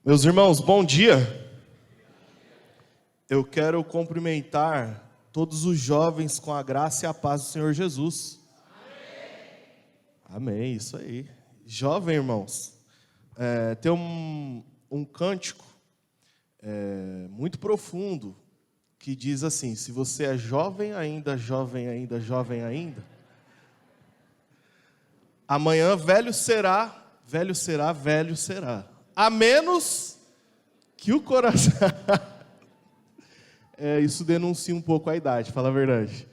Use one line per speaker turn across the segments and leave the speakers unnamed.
Meus irmãos, bom dia. Eu quero cumprimentar todos os jovens com a graça e a paz do Senhor Jesus. Amém, isso aí. Jovem, irmãos, tem um cântico muito profundo que diz assim: se você é jovem ainda, jovem ainda, jovem ainda, amanhã velho será, velho será, velho será. A menos que o coração... isso denuncia um pouco a idade, fala a verdade.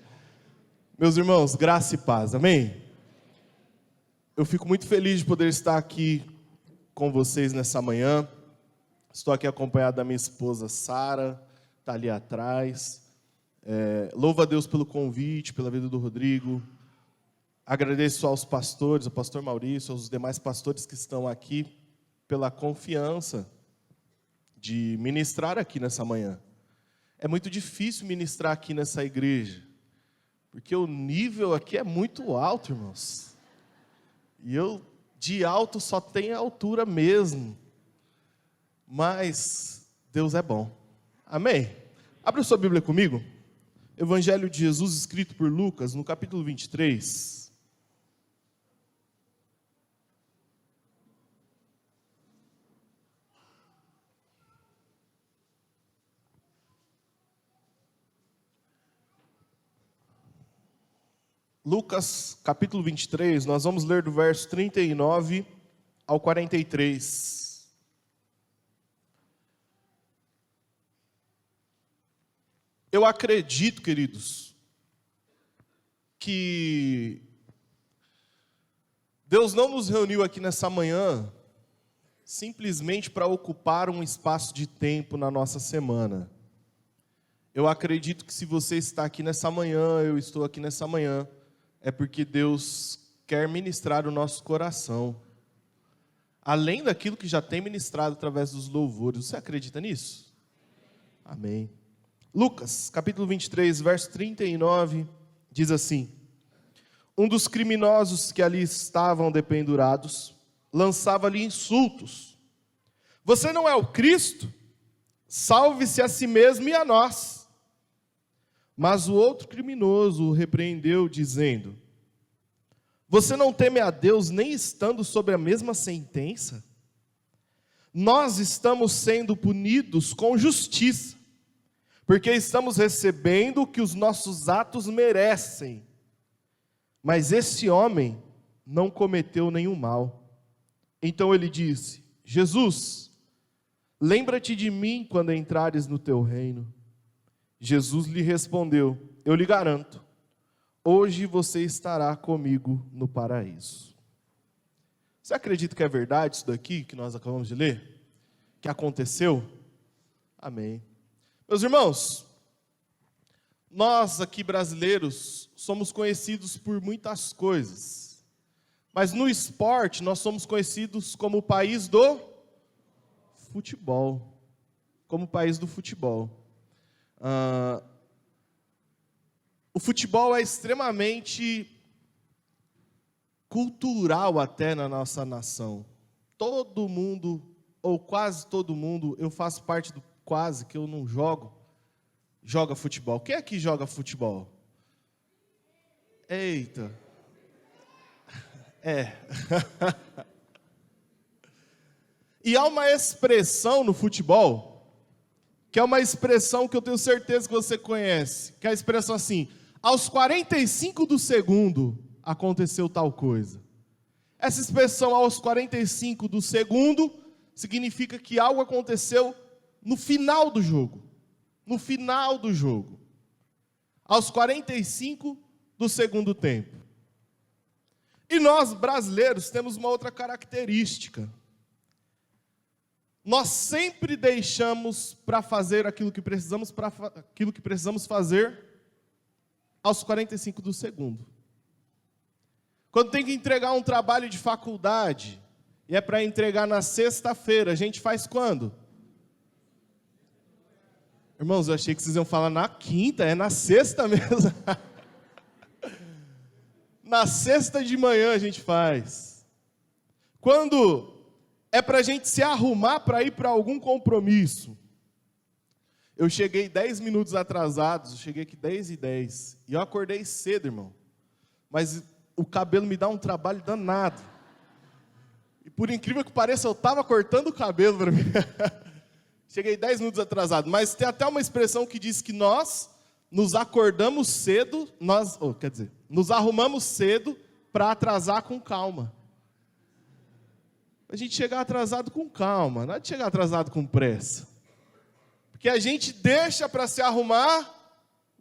Meus irmãos, graça e paz, amém? Eu fico muito feliz de poder estar aqui com vocês nessa manhã. Estou aqui acompanhado da minha esposa Sara, está ali atrás. Louvo a Deus pelo convite, pela vida do Rodrigo. Agradeço aos pastores, ao pastor Maurício, aos demais pastores que estão aqui, pela confiança de ministrar aqui nessa manhã. É muito difícil ministrar aqui nessa igreja, porque o nível aqui é muito alto, irmãos. E eu, de alto, só tenho altura mesmo. Mas Deus é bom. Amém? Abra sua Bíblia comigo. Evangelho de Jesus, escrito por Lucas, no capítulo 23. Lucas, capítulo 23, nós vamos ler do verso 39 ao 43. Eu acredito, queridos, que Deus não nos reuniu aqui nessa manhã simplesmente para ocupar um espaço de tempo na nossa semana. Eu acredito que se você está aqui nessa manhã, eu estou aqui nessa manhã, é porque Deus quer ministrar o nosso coração, além daquilo que já tem ministrado através dos louvores. Você acredita nisso? Amém. Lucas, capítulo 23, verso 39, diz assim: um dos criminosos que ali estavam dependurados, lançava-lhe insultos. Você não é o Cristo? Salve-se a si mesmo e a nós. Mas o outro criminoso o repreendeu, dizendo: você não teme a Deus nem estando sob a mesma sentença? Nós estamos sendo punidos com justiça, porque estamos recebendo o que os nossos atos merecem. Mas esse homem não cometeu nenhum mal. Então ele disse: Jesus, lembra-te de mim quando entrares no teu reino. Jesus lhe respondeu: eu lhe garanto, hoje você estará comigo no paraíso. Você acredita que é verdade isso daqui que nós acabamos de ler? Que aconteceu? Amém. Meus irmãos, nós aqui brasileiros somos conhecidos por muitas coisas, mas no esporte nós somos conhecidos como o país do futebol. Como o país do futebol. O futebol é extremamente cultural até na nossa nação. Todo mundo, ou quase todo mundo, eu faço parte do quase, que eu não jogo, joga futebol. Quem aqui joga futebol? Eita. E há uma expressão no futebol, que é uma expressão que eu tenho certeza que você conhece, que é a expressão assim: aos 45 do segundo aconteceu tal coisa. Essa expressão aos 45 do segundo significa que algo aconteceu no final do jogo. No final do jogo. Aos 45 do segundo tempo. E nós, brasileiros, temos uma outra característica. Nós sempre deixamos para fazer aquilo que precisamos fazer aos 45 do segundo. Quando tem que entregar um trabalho de faculdade, e é para entregar na sexta-feira, a gente faz quando? Irmãos, eu achei que vocês iam falar na quinta, é na sexta mesmo. Na sexta de manhã a gente faz. Quando é para a gente se arrumar para ir para algum compromisso. Eu cheguei 10 minutos atrasados, eu cheguei aqui 10h10, e eu acordei cedo, irmão. Mas o cabelo me dá um trabalho danado. E por incrível que pareça, eu estava cortando o cabelo para mim. Cheguei 10 minutos atrasado, mas tem até uma expressão que diz que nós nos acordamos cedo, nos arrumamos cedo para atrasar com calma. A gente chegar atrasado com calma, não é de chegar atrasado com pressa. Porque a gente deixa para se arrumar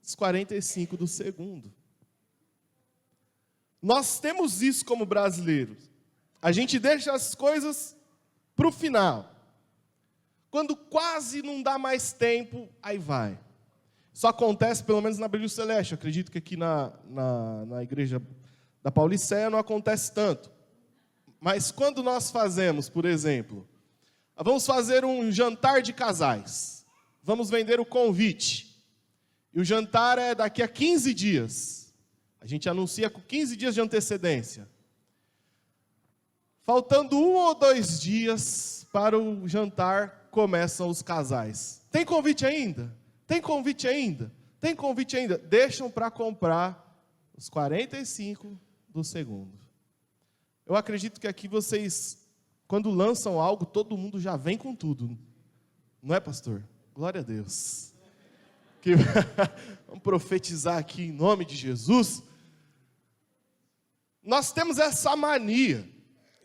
os 45 do segundo. Nós temos isso como brasileiros. A gente deixa as coisas para o final. Quando quase não dá mais tempo, aí vai. Isso acontece pelo menos na Brilho Celeste. Eu acredito que aqui na igreja da Pauliceia não acontece tanto. Mas quando nós fazemos, por exemplo, vamos fazer um jantar de casais. Vamos vender o convite. E o jantar é daqui a 15 dias. A gente anuncia com 15 dias de antecedência. Faltando 1 ou 2 dias para o jantar, começam os casais. Tem convite ainda? Tem convite ainda? Tem convite ainda? Deixam para comprar os 45 do segundo. Eu acredito que aqui vocês, quando lançam algo, todo mundo já vem com tudo. Não é, pastor? Glória a Deus. Vamos profetizar aqui em nome de Jesus. Nós temos essa mania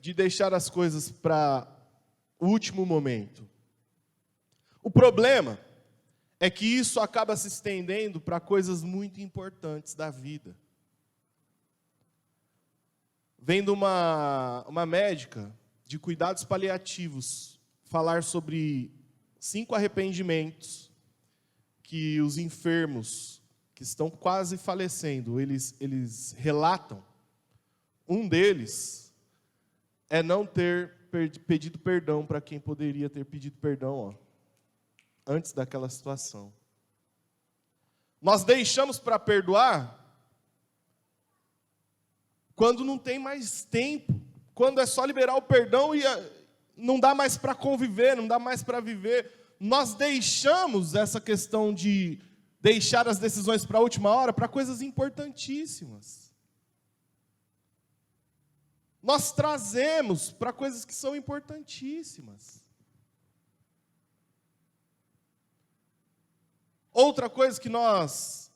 de deixar as coisas para o último momento. O problema é que isso acaba se estendendo para coisas muito importantes da vida. Vendo uma médica de cuidados paliativos falar sobre 5 arrependimentos que os enfermos que estão quase falecendo, eles relatam. Um deles é não ter pedido perdão para quem poderia ter pedido perdão, antes daquela situação. Nós deixamos para perdoar quando não tem mais tempo, quando é só liberar o perdão e não dá mais para conviver, não dá mais para viver. Nós deixamos essa questão de deixar as decisões para a última hora, para coisas importantíssimas. Nós trazemos para coisas que são importantíssimas. Outra coisa que nós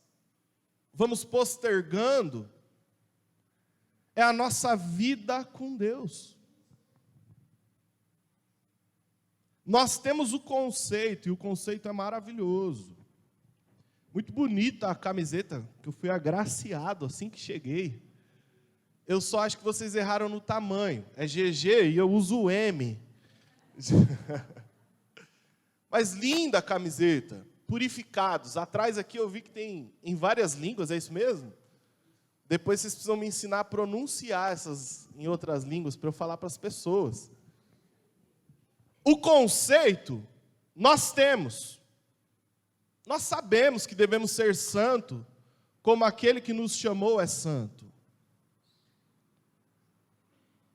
vamos postergando é a nossa vida com Deus. Nós temos o conceito, e o conceito é maravilhoso. Muito bonita a camiseta, que eu fui agraciado assim que cheguei. Eu só acho que vocês erraram no tamanho. É GG e eu uso o M. Mas linda a camiseta. Purificados. Atrás aqui eu vi que tem em várias línguas, é isso mesmo? Depois vocês precisam me ensinar a pronunciar essas em outras línguas para eu falar para as pessoas. O conceito nós temos. Nós sabemos que devemos ser santo, como aquele que nos chamou é santo.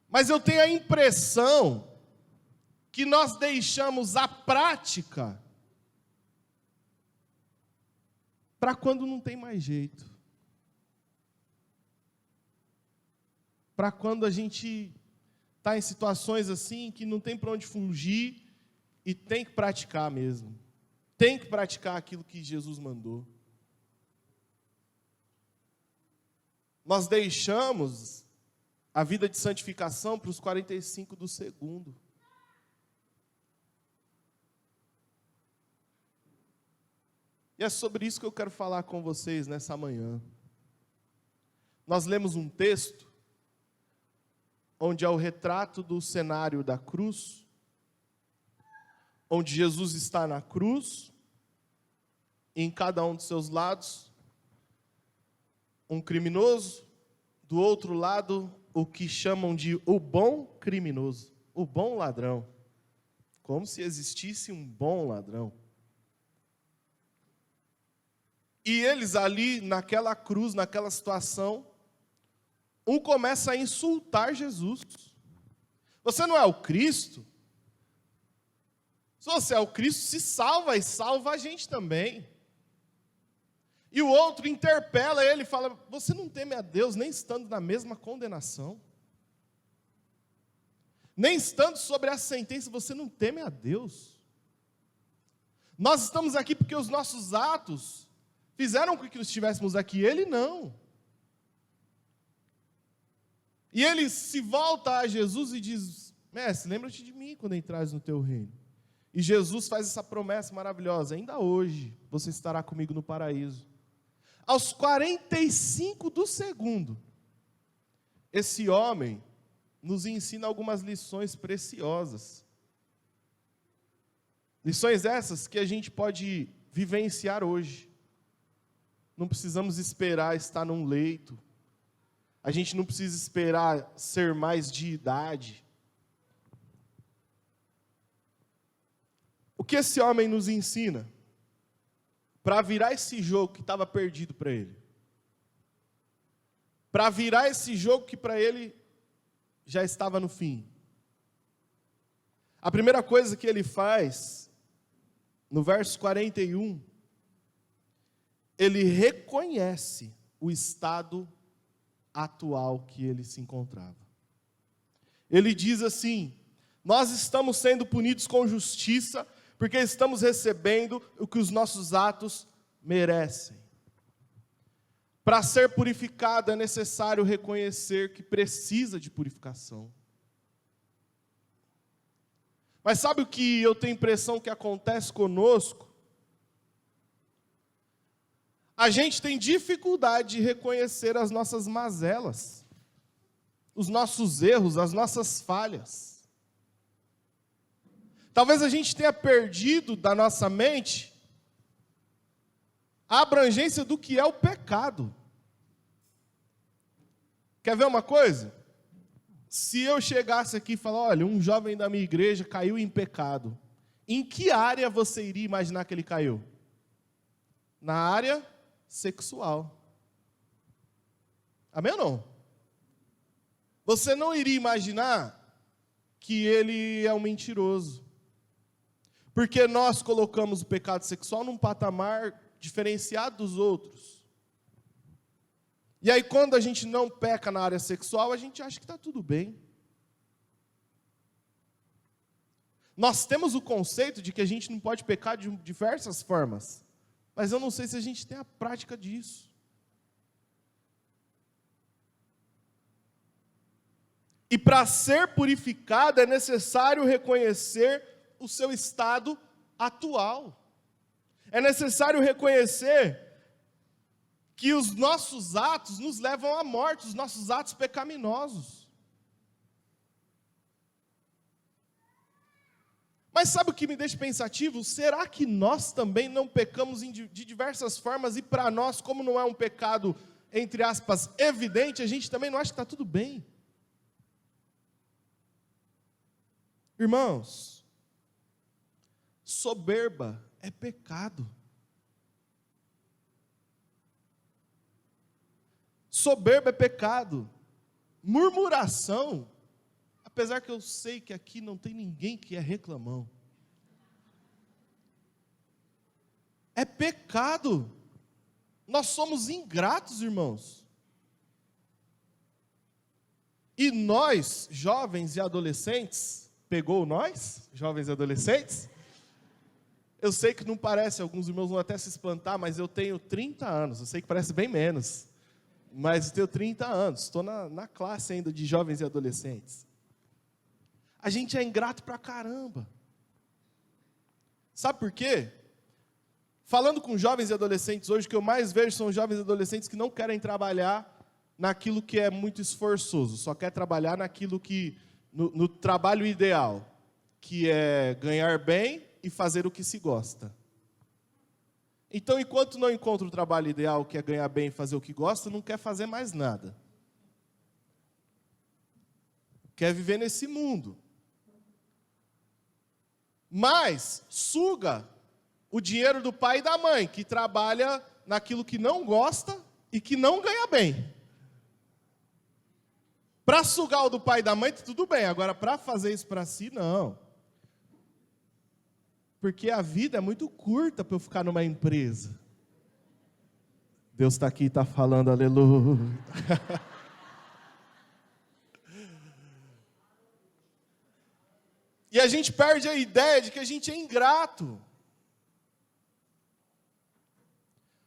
Mas eu tenho a impressão que nós deixamos a prática para quando não tem mais jeito. Para quando a gente está em situações assim que não tem para onde fugir e tem que praticar mesmo. Tem que praticar aquilo que Jesus mandou. Nós deixamos a vida de santificação para os 45 do segundo. E é sobre isso que eu quero falar com vocês nessa manhã. Nós lemos um texto onde é o retrato do cenário da cruz, onde Jesus está na cruz, e em cada um dos seus lados, um criminoso, do outro lado, o que chamam de o bom criminoso, o bom ladrão, como se existisse um bom ladrão. E eles ali, naquela cruz, naquela situação, um começa a insultar Jesus. Você não é o Cristo? Se você é o Cristo, se salva e salva a gente também. E o outro interpela ele e fala: você não teme a Deus nem estando na mesma condenação? Nem estando sobre a sentença, você não teme a Deus? Nós estamos aqui porque os nossos atos fizeram com que nós estivéssemos aqui, ele não. E ele se volta a Jesus e diz: mestre, lembra-te de mim quando entrares no teu reino. E Jesus faz essa promessa maravilhosa: ainda hoje você estará comigo no paraíso. Aos 45 do segundo, esse homem nos ensina algumas lições preciosas. Lições essas que a gente pode vivenciar hoje. Não precisamos esperar estar num leito. A gente não precisa esperar ser mais de idade. O que esse homem nos ensina? Para virar esse jogo que estava perdido para ele. Para virar esse jogo que para ele já estava no fim. A primeira coisa que ele faz, no verso 41, ele reconhece o estado atual que ele se encontrava. Ele diz assim: nós estamos sendo punidos com justiça, porque estamos recebendo o que os nossos atos merecem. Para ser purificado é necessário reconhecer que precisa de purificação. Mas sabe o que eu tenho a impressão que acontece conosco? A gente tem dificuldade de reconhecer as nossas mazelas, os nossos erros, as nossas falhas. Talvez a gente tenha perdido da nossa mente a abrangência do que é o pecado. Quer ver uma coisa? Se eu chegasse aqui e falar: olha, um jovem da minha igreja caiu em pecado, em que área você iria imaginar que ele caiu? Na área sexual. Amém ou não? Você não iria imaginar que ele é um mentiroso. Porque nós colocamos o pecado sexual num patamar diferenciado dos outros. E aí, quando a gente não peca na área sexual, a gente acha que está tudo bem. Nós temos o conceito de que a gente não pode pecar de diversas formas, mas eu não sei se a gente tem a prática disso. E para ser purificado é necessário reconhecer o seu estado atual. É necessário reconhecer que os nossos atos nos levam à morte, os nossos atos pecaminosos. Mas sabe o que me deixa pensativo? Será que nós também não pecamos de diversas formas e para nós, como não é um pecado, entre aspas, evidente, a gente também não acha que está tudo bem? Irmãos, soberba é pecado. Soberba é pecado. Murmuração, apesar que eu sei que aqui não tem ninguém que é reclamão, é pecado. Nós somos ingratos, irmãos. E nós, jovens e adolescentes, pegou nós, jovens e adolescentes? Eu sei que não parece, alguns irmãos vão até se espantar, mas eu tenho 30 anos, eu sei que parece bem menos, mas eu tenho 30 anos, estou na classe ainda de jovens e adolescentes. A gente é ingrato pra caramba. Sabe por quê? Falando com jovens e adolescentes hoje, o que eu mais vejo são jovens e adolescentes que não querem trabalhar naquilo que é muito esforçoso, só quer trabalhar naquilo que, no trabalho ideal, que é ganhar bem e fazer o que se gosta. Então, enquanto não encontra o trabalho ideal, que é ganhar bem e fazer o que gosta, não quer fazer mais nada. Quer viver nesse mundo. Mas suga o dinheiro do pai e da mãe, que trabalha naquilo que não gosta e que não ganha bem. Para sugar o do pai e da mãe, tudo bem. Agora, para fazer isso para si, não. Porque a vida é muito curta para eu ficar numa empresa. Deus está aqui e está falando, aleluia. E a gente perde a ideia de que a gente é ingrato.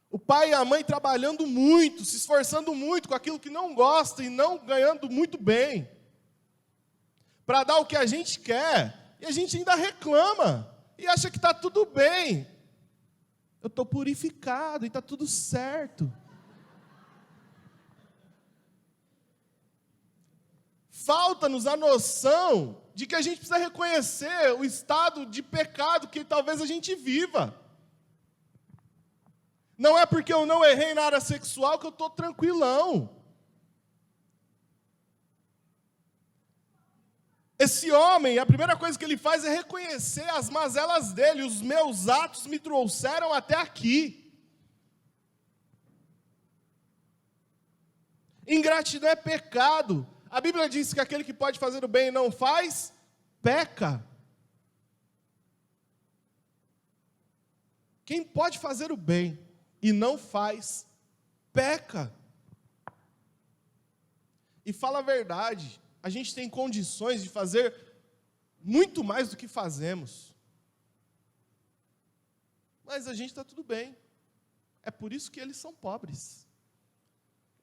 O pai e a mãe trabalhando muito, se esforçando muito com aquilo que não gosta e não ganhando muito bem, para dar o que a gente quer, e a gente ainda reclama, e acha que está tudo bem. Eu estou purificado e está tudo certo. Falta-nos a noção de que a gente precisa reconhecer o estado de pecado que talvez a gente viva. Não é porque eu não errei na área sexual que eu estou tranquilão. Esse homem, a primeira coisa que ele faz é reconhecer as mazelas dele. Os meus atos me trouxeram até aqui. Ingratidão é pecado. A Bíblia diz que aquele que pode fazer o bem e não faz, peca. Quem pode fazer o bem e não faz, peca. E fala a verdade, a gente tem condições de fazer muito mais do que fazemos. Mas a gente está tudo bem. É por isso que eles são pobres.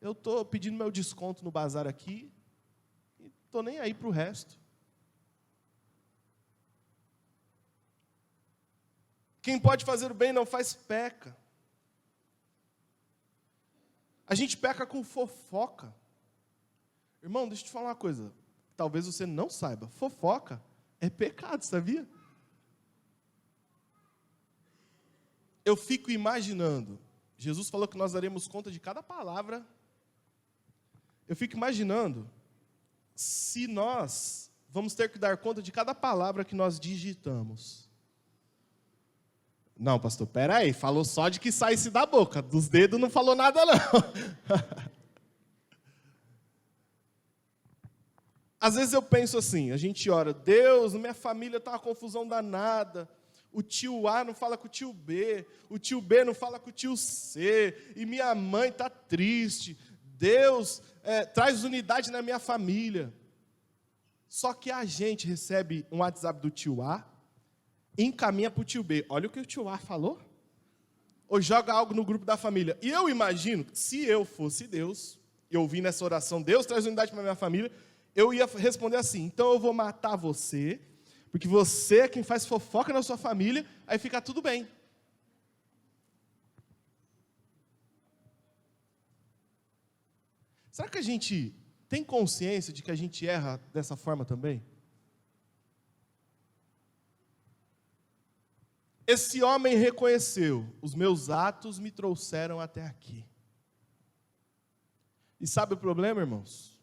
Eu estou pedindo meu desconto no bazar aqui, e estou nem aí para o resto. Quem pode fazer o bem e não faz, peca. A gente peca com fofoca. Irmão, deixa eu te falar uma coisa. Talvez você não saiba. Fofoca é pecado, sabia? Eu fico imaginando. Jesus falou que nós daremos conta de cada palavra. Eu fico imaginando se nós vamos ter que dar conta de cada palavra que nós digitamos. Não, pastor, peraí, falou só de que saísse da boca, dos dedos não falou nada não. Às vezes eu penso assim, a gente ora, Deus, minha família está uma confusão danada, o tio A não fala com o tio B não fala com o tio C, e minha mãe está triste, Deus traz unidade na minha família. Só que a gente recebe um WhatsApp do tio A, encaminha para o tio B. Olha o que o tio A falou. Ou joga algo no grupo da família. E eu imagino, se eu fosse Deus, e eu ouvi nessa oração, Deus traz unidade para a minha família, eu ia responder assim, então eu vou matar você, porque você é quem faz fofoca na sua família, aí fica tudo bem. Será que a gente tem consciência de que a gente erra dessa forma também? Esse homem reconheceu, os meus atos me trouxeram até aqui. E sabe o problema, irmãos?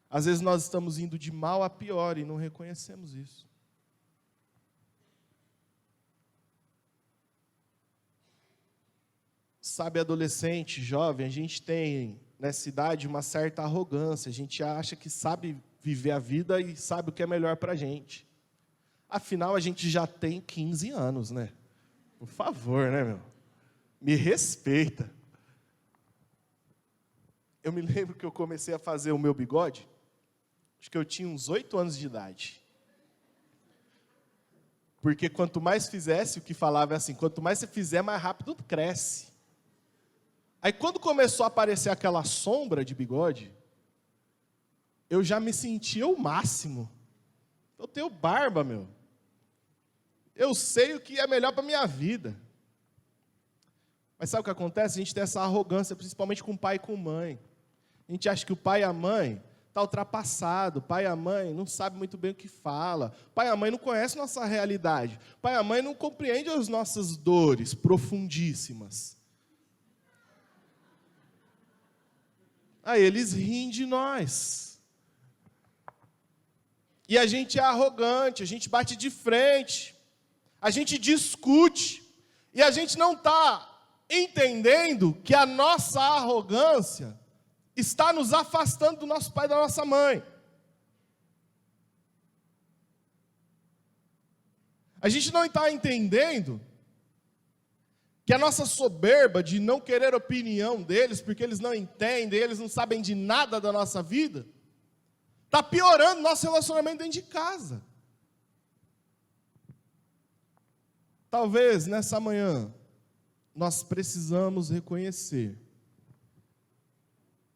Às vezes nós estamos indo de mal a pior e não reconhecemos isso. Sabe, adolescente, jovem, a gente tem nessa idade uma certa arrogância, a gente acha que sabe viver a vida e sabe o que é melhor para a gente. Afinal, a gente já tem 15 anos, né? Por favor, né, meu? Me respeita. Eu me lembro que eu comecei a fazer o meu bigode, acho que eu tinha uns 8 anos de idade. Porque quanto mais fizesse, o que falava é assim, quanto mais você fizer, mais rápido cresce. Aí quando começou a aparecer aquela sombra de bigode, eu já me sentia o máximo. Eu tenho barba, meu. Eu sei o que é melhor para a minha vida. Mas sabe o que acontece? A gente tem essa arrogância, principalmente com o pai e com a mãe. A gente acha que o pai e a mãe está ultrapassado. O pai e a mãe não sabem muito bem o que fala. O pai e a mãe não conhecem nossa realidade. O pai e a mãe não compreendem as nossas dores profundíssimas. Aí eles riem de nós. E a gente é arrogante, a gente bate de frente. A gente discute, e a gente não está entendendo que a nossa arrogância está nos afastando do nosso pai e da nossa mãe. A gente não está entendendo que a nossa soberba de não querer opinião deles, porque eles não entendem, eles não sabem de nada da nossa vida, está piorando nosso relacionamento dentro de casa. Talvez nessa manhã nós precisamos reconhecer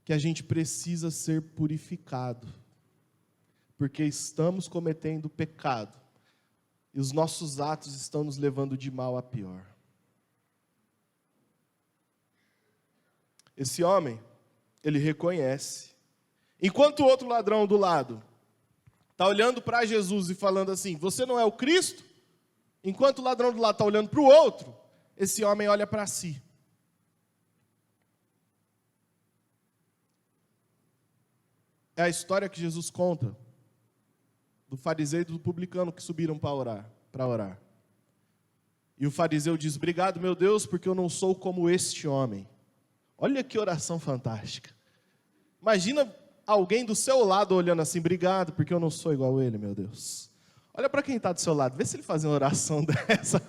que a gente precisa ser purificado, porque estamos cometendo pecado e os nossos atos estão nos levando de mal a pior. Esse homem, ele reconhece. Enquanto o outro ladrão do lado está olhando para Jesus e falando assim, você não é o Cristo? Enquanto o ladrão do lado está olhando para o outro, esse homem olha para si. É a história que Jesus conta do fariseu e do publicano que subiram para orar. E o fariseu diz, obrigado, meu Deus, porque eu não sou como este homem. Olha que oração fantástica. Imagina alguém do seu lado olhando assim, obrigado, porque eu não sou igual a ele, meu Deus. Olha para quem está do seu lado, vê se ele faz uma oração dessa.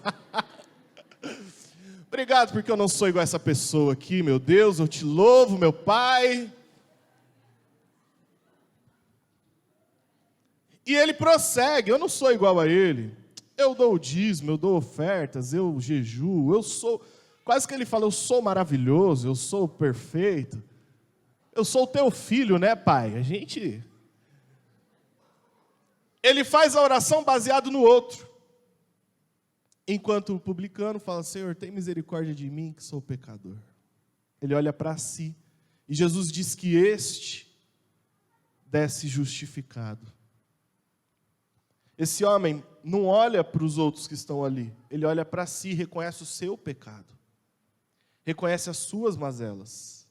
Obrigado, porque eu não sou igual a essa pessoa aqui, meu Deus, eu te louvo, meu Pai. E ele prossegue, eu não sou igual a ele. Eu dou o dízimo, eu dou ofertas, eu jejuo, eu sou... Quase que ele fala, eu sou maravilhoso, eu sou perfeito. Eu sou o teu filho, né, pai? Ele faz a oração baseado no outro. Enquanto o publicano fala, Senhor, tem misericórdia de mim, que sou pecador. Ele olha para si. E Jesus diz que este desce justificado. Esse homem não olha para os outros que estão ali. Ele olha para si e reconhece o seu pecado. Reconhece as suas mazelas,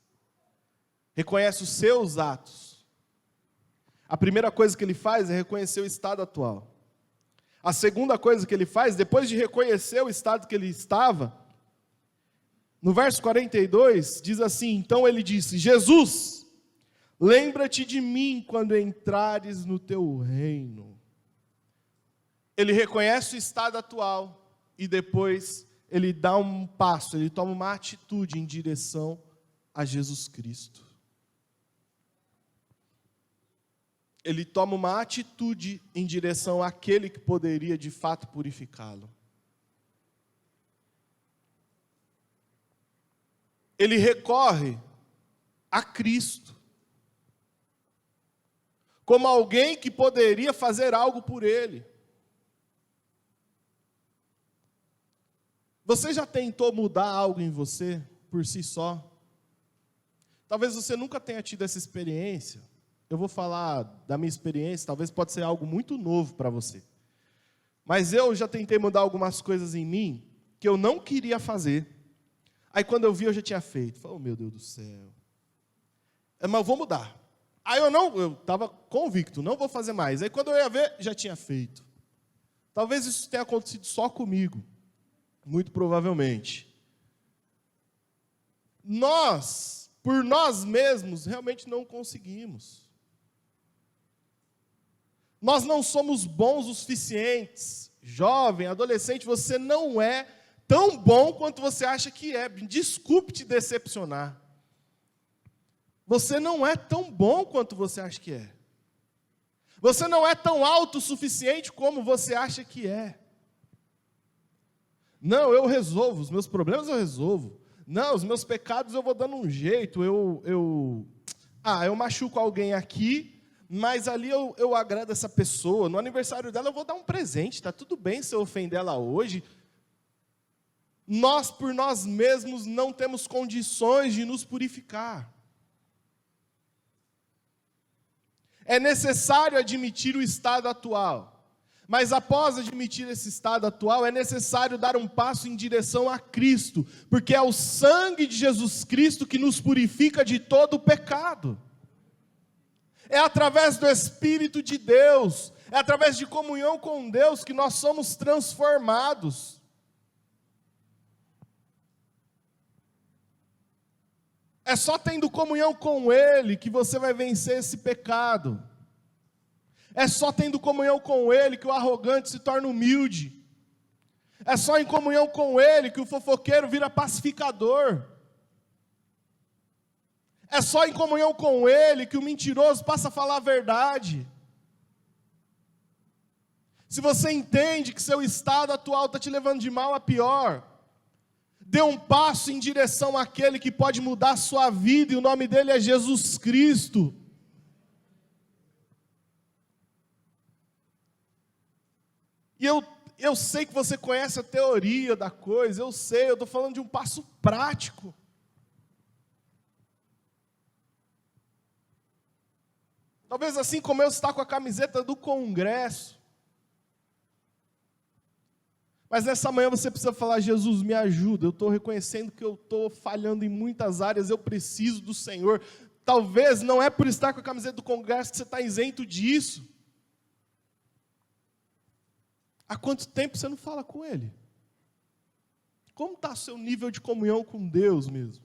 reconhece os seus atos. A primeira coisa que ele faz é reconhecer o estado atual. A segunda coisa que ele faz, depois de reconhecer o estado que ele estava, no verso 42, diz assim, então ele disse, Jesus, lembra-te de mim quando entrares no teu reino. Ele reconhece o estado atual e depois ele dá um passo, ele toma uma atitude em direção a Jesus Cristo. Ele toma uma atitude em direção àquele que poderia de fato purificá-lo. Ele recorre a Cristo, como alguém que poderia fazer algo por ele. Você já tentou mudar algo em você por si só? Talvez você nunca tenha tido essa experiência. Eu vou falar da minha experiência, talvez pode ser algo muito novo para você. Mas eu já tentei mudar algumas coisas em mim que eu não queria fazer. Aí quando eu vi, eu já tinha feito. Falei, oh meu Deus do céu. Mas eu vou mudar. Aí eu estava convicto, não vou fazer mais. Aí quando eu ia ver, já tinha feito. Talvez isso tenha acontecido só comigo. Muito provavelmente. Nós, por nós mesmos, realmente não conseguimos. Nós não somos bons o suficientes. Jovem, adolescente, você não é tão bom quanto você acha que é. Desculpe te decepcionar. Você não é tão bom quanto você acha que é. Você não é tão autossuficiente como você acha que é. Não, eu resolvo, os meus problemas eu resolvo. Não, os meus pecados eu vou dando um jeito. Eu machuco alguém aqui, mas ali eu agrado essa pessoa. No aniversário dela eu vou dar um presente, está tudo bem se eu ofender ela hoje. Nós, por nós mesmos, não temos condições de nos purificar. É necessário admitir o estado atual. Mas após admitir esse estado atual, é necessário dar um passo em direção a Cristo, porque é o sangue de Jesus Cristo que nos purifica de todo o pecado. É através do Espírito de Deus, é através de comunhão com Deus que nós somos transformados. É só tendo comunhão com Ele que você vai vencer esse pecado. É só tendo comunhão com Ele que o arrogante se torna humilde. É só em comunhão com Ele que o fofoqueiro vira pacificador. É só em comunhão com Ele que o mentiroso passa a falar a verdade. Se você entende que seu estado atual está te levando de mal a pior, dê um passo em direção àquele que pode mudar a sua vida, e o nome dele é Jesus Cristo. E eu sei que você conhece a teoria da coisa, eu sei, eu estou falando de um passo prático. Talvez assim como eu está com a camiseta do Congresso. Mas nessa manhã você precisa falar: Jesus, me ajuda, eu estou reconhecendo que eu estou falhando em muitas áreas, eu preciso do Senhor. Talvez não é por estar com a camiseta do Congresso que você está isento disso. Há quanto tempo você não fala com Ele? Como está o seu nível de comunhão com Deus mesmo?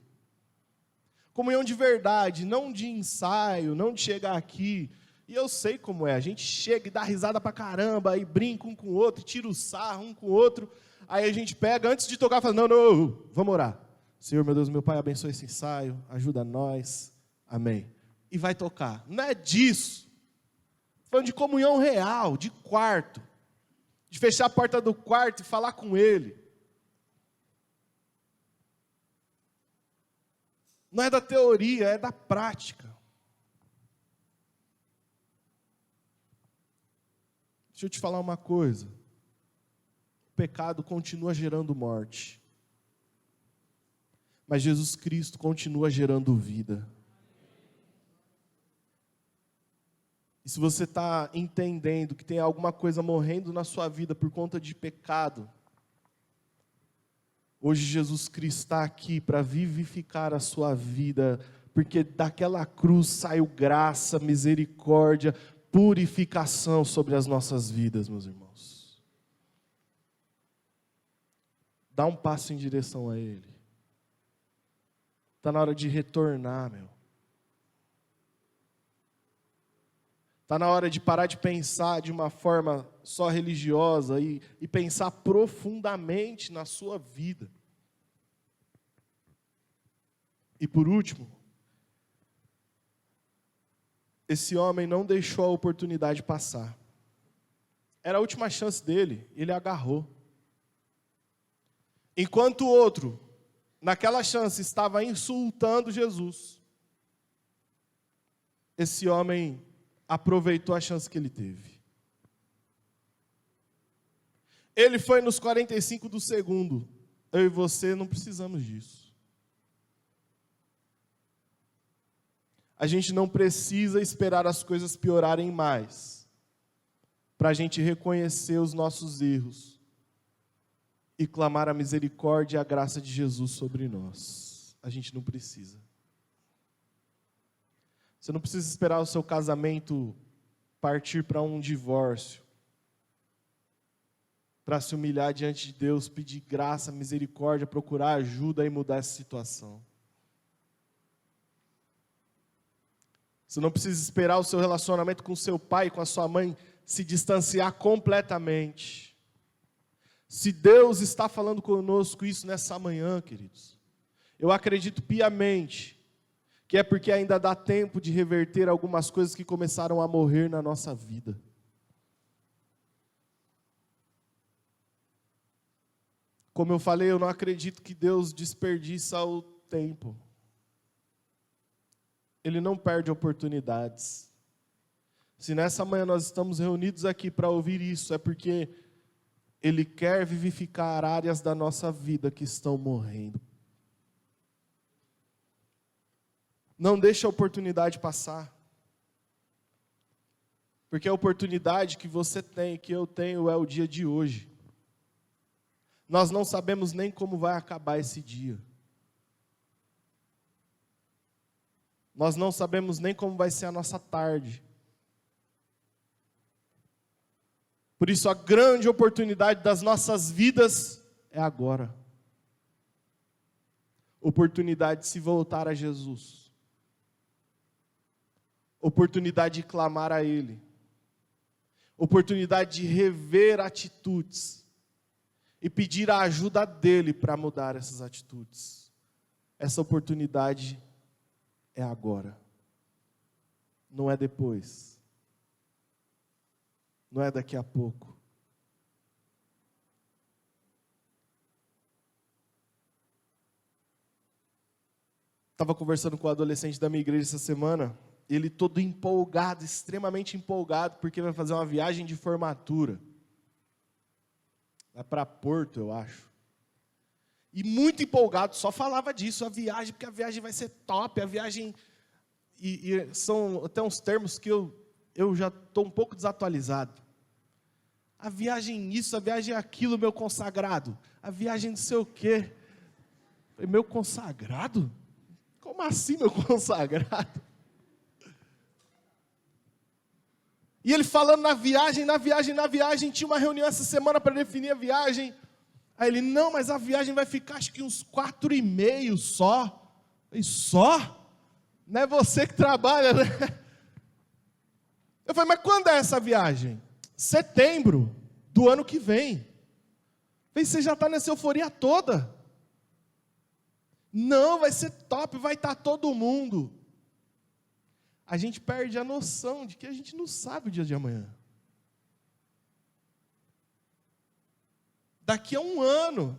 Comunhão de verdade, não de ensaio, não de chegar aqui. E eu sei como é, a gente chega e dá risada pra caramba, e brinca um com o outro, tira o sarro um com o outro. Aí a gente pega, antes de tocar, fala: não, vamos orar. Senhor, meu Deus, meu Pai, abençoe esse ensaio, ajuda nós, amém. E vai tocar. Não é disso. Falando de comunhão real, de quarto. De fechar a porta do quarto e falar com Ele. Não é da teoria, é da prática. Deixa eu te falar uma coisa. O pecado continua gerando morte. Mas Jesus Cristo continua gerando vida. E se você está entendendo que tem alguma coisa morrendo na sua vida por conta de pecado, hoje Jesus Cristo está aqui para vivificar a sua vida, porque daquela cruz saiu graça, misericórdia, purificação sobre as nossas vidas, meus irmãos. Dá um passo em direção a Ele. Está na hora de retornar, meu. Está na hora de parar de pensar de uma forma só religiosa e pensar profundamente na sua vida. E por último, esse homem não deixou a oportunidade passar. Era a última chance dele, ele agarrou. Enquanto o outro, naquela chance, estava insultando Jesus, esse homem aproveitou a chance que ele teve. Ele foi nos 45 do segundo. Eu e você não precisamos disso. A gente não precisa esperar as coisas piorarem mais para a gente reconhecer os nossos erros e clamar a misericórdia e a graça de Jesus sobre nós. A gente não precisa. Você não precisa esperar o seu casamento partir para um divórcio para se humilhar diante de Deus, pedir graça, misericórdia, procurar ajuda e mudar essa situação. Você não precisa esperar o seu relacionamento com seu pai e com a sua mãe se distanciar completamente. Se Deus está falando conosco isso nessa manhã, queridos, eu acredito piamente que é porque ainda dá tempo de reverter algumas coisas que começaram a morrer na nossa vida. Como eu falei, eu não acredito que Deus desperdiça o tempo. Ele não perde oportunidades. Se nessa manhã nós estamos reunidos aqui para ouvir isso, é porque Ele quer vivificar áreas da nossa vida que estão morrendo. Não deixe a oportunidade passar. Porque a oportunidade que você tem, que eu tenho, é o dia de hoje. Nós não sabemos nem como vai acabar esse dia. Nós não sabemos nem como vai ser a nossa tarde. Por isso, a grande oportunidade das nossas vidas é agora. Oportunidade de se voltar a Jesus. Oportunidade de clamar a Ele. Oportunidade de rever atitudes. e pedir a ajuda dele para mudar essas atitudes. Essa oportunidade é agora, não é depois, não é daqui a pouco. Estava conversando com um adolescente da minha igreja essa semana, ele todo empolgado, extremamente empolgado, porque vai fazer uma viagem de formatura. Vai para Porto, eu acho. E muito empolgado, só falava disso, a viagem, porque a viagem vai ser top, a viagem... E são até uns termos que eu já estou um pouco desatualizado. A viagem isso, a viagem aquilo, meu consagrado. A viagem não sei o quê. Meu consagrado? Como assim, meu consagrado? E ele falando na viagem, tinha uma reunião essa semana para definir a viagem. Aí ele, não, mas a viagem vai ficar acho que uns 4,5 só. E só? Não é você que trabalha, né? Eu falei, mas quando é essa viagem? Setembro do ano que vem. Eu falei, você já está nessa euforia toda? Não, vai ser top, vai estar todo mundo. A gente perde a noção de que a gente não sabe o dia de amanhã. Daqui a um ano,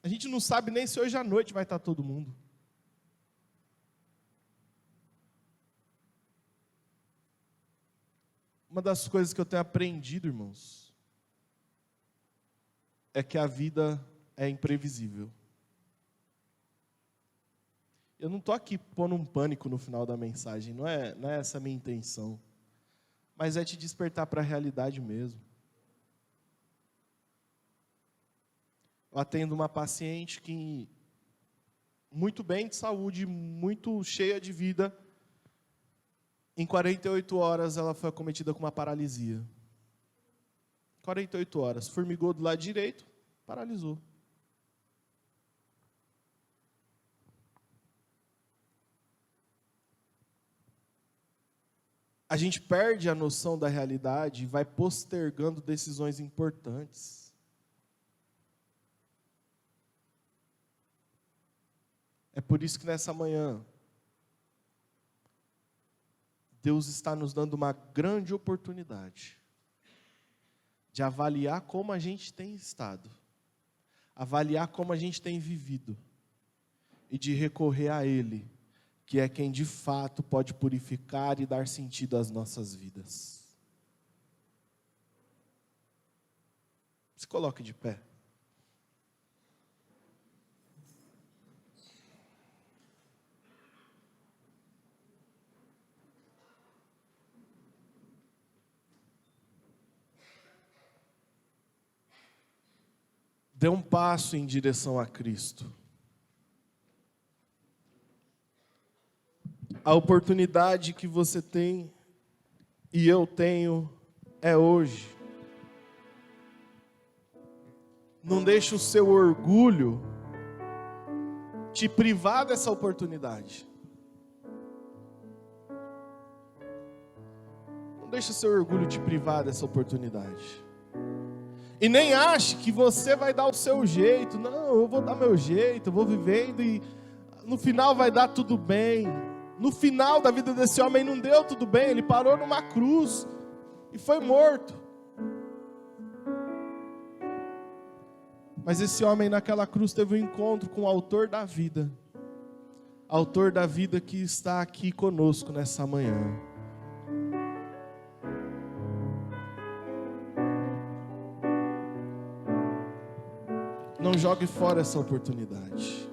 a gente não sabe nem se hoje à noite vai estar todo mundo. Uma das coisas que eu tenho aprendido, irmãos, é que a vida é imprevisível. Eu não estou aqui pondo um pânico no final da mensagem, não é essa a minha intenção. Mas é te despertar para a realidade mesmo. Eu atendo uma paciente que, muito bem de saúde, muito cheia de vida, em 48 horas ela foi acometida com uma paralisia. 48 horas, formigou do lado direito, paralisou. A gente perde a noção da realidade e vai postergando decisões importantes. É por isso que nessa manhã, Deus está nos dando uma grande oportunidade de avaliar como a gente tem estado, avaliar como a gente tem vivido e de recorrer a Ele, que é quem de fato pode purificar e dar sentido às nossas vidas. Se coloque de pé. Dê um passo em direção a Cristo. A oportunidade que você tem e eu tenho é hoje. Não deixe o seu orgulho te privar dessa oportunidade. Não deixe o seu orgulho te privar dessa oportunidade. E nem ache que você vai dar o seu jeito. Não, eu vou dar meu jeito, eu vou vivendo e no final vai dar tudo bem. No final da vida desse homem não deu tudo bem, ele parou numa cruz e foi morto. Mas esse homem naquela cruz teve um encontro com o autor da vida que está aqui conosco nessa manhã. Não jogue fora essa oportunidade.